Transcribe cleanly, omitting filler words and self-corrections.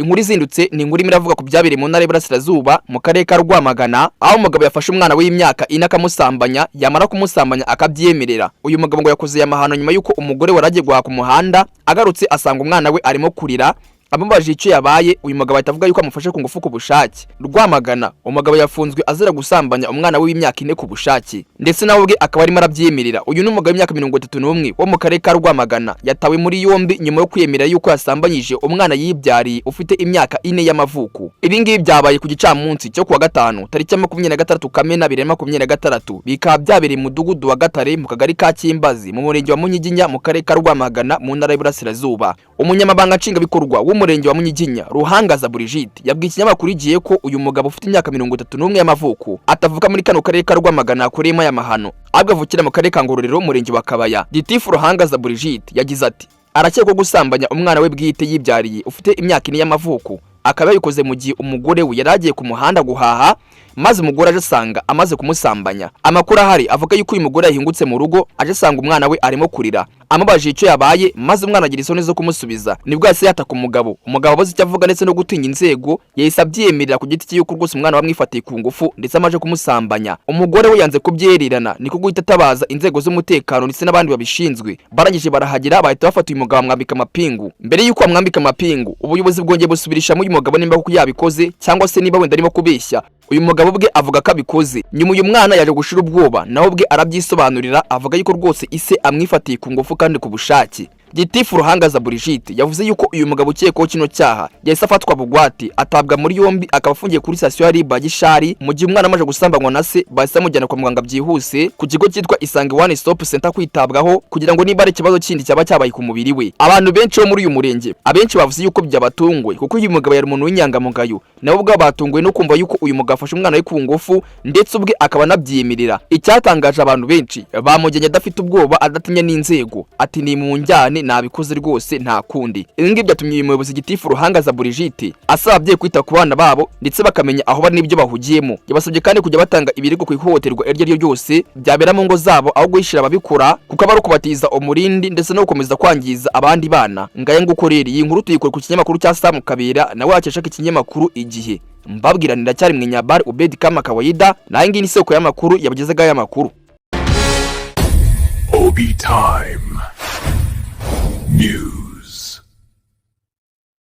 Inkuru izindutse ni inkuru imiravuga ku byabereye mu ntara y'Iburasirazuba mu karere ka Rwamagana, aho umugabo yafashe umwana w'imyaka 4 akamusambanya, yamara kumusambanya akabyemerera. Uyu mugabo ngo yakoze amahano nyuma yuko umugore waragiye guhaha ku muhanda, agarutse asanga umwana we arimo kurira. Amubaje icyo yabaye, uyu mugabo ahita avuga yuko amufashe ku ngufu ku bushake. Rwamagana, umugabo yafunzwe azira gusambanya umwana w'imyaka 4 ku bushake, ndetse nawe ubwe akaba arimo arabyyemerera. Uyu ni umugabo w'imyaka 31 wo mu karere ka Rwamagana, yatawe muri yombi nyuma yo kwiyemerera yuko yasambanyije umwana yibyariye ufite imyaka 4 y'amavuko. Ibi ngibi byabaye ku gicamunsi cyo kuwa gatanu tariki 23 Kamena 2026, bikaba byabereye mu mudugudu wa Gatare mu kagari ka Kimbazi mu murenge wa Munyiginya mu karere ka Rwamagana mu ntara y'Iburasirazuba. Umunyamabanga nshingabikorwa w'umurenge wa Munyiginya Ruhangaza Brigitte yabwiye ikinyamakuru igiye ko uyu mugabo ufite imyaka 31 y'amavuko atavuka muri kano karere ka Rwamagana akoreyemo aya mahano, ahubwo avukira mu karere ka Ngororero umurenge wa Kabaya. Gitifu Ruhangaza Brigitte yagize ati arakekwa gusambanya umwana we bwite yibyariye ufite imyaka 4 y'amavuko, akaba yabikoze mu gihe umugore we yaragiye ku muhanda guhaha, maze umugore aje asanga amaze kumusambanya. Amakuru ahari avuga yuko uyu mugore yahingutse mu rugo aje asanga umwana we arimo kurira, amubaje icyo yabaye, maze umwana agira isoni zo kumusubiza. Nibwo yahise yataka umugabo abaze icyo avuga ndetse no gutinya inzego, yahise abyemerera ku giti cye yuko rwose umwana wamwifatiye ku ngufu ndetse amaje kumusambanya. Umugore we yanze kubyererana, niko guhita atabaza inzego z'umutekano ndetse n'abandi babishinzwe. Barangije barahagera bahita bafata uyu mugabo amwambika amapingu. Mbere yuko amwambika amapingu, ubuyobozi bwongeye busubirishamo uyu mugabo nimba kuko yabikoze cyangwa se niba wenda arimo kubeshya. Uyu mugabo bwe avuga ko abikoze. Nyuma uyu mwana yaje gushira ubwoba, naho bwe arabyisobanurira avuga yuko rwose ise amwifatiye ku ngufu kandi ku bushake. Gitifu Ruhangaza Brigitte yavuze yuko uyu mugabo ukekwaho kino cyaha yahise afatwa bugwate, atabwa muri yombi, akaba afungiye kuri sitasiyo ya RIB Gishari. Mu gihe umwana amaje gusambanywa na se, bahise amujyana kwa muganga byihuse ku kigo cyitwa Isange One Stop Center kwitabwaho kugira ngo niba ari ikibazo kindi cyaba cyabaye ku mubiri we. Abantu benshi bo muri uyu murenge abenshi bavuze yuko byabatunguye kuko uyu mugabo yari umuntu w'inyangamugayo, nabo ubwo batunguwe no kumva yuko uyu mugabo afashe umwana we ku ngufu ndetse ubwe akaba anabyemerera. Icyatangaje abantu benshi bamujyanye adafite ubwoba, adatinya n'inzego, ati ni mu njyane nabikoze rwose nta kundi. Ibi ngibi byatumye uyu muyobozi Gitifu Ruhangaza Brigitte asaba ababyeyi kwita ku bana babo ndetse bakamenya aho bari n'ibyo bahugiyemo. Yabasabye kandi kujya batanga ibirego ku ihohoterwa iryo ari ryo ryose byabera mu ngo zabo, aho guhishira ababikora kuko aba ari ukubatiza umurindi ndetse no gukomeza kwangiza abandi bana. Ngaye nguko rero iyi nkuru tuyikora ku kinyamakuru cya Sam Kabera, nawe wakesha ikinyamakuru Igihe. Mbabwiranira cyari Mwenyabari Ubedi kama kawaida, naye ngi ni soko y'amakuru yabagezaga y'amakuru. Obi Time News.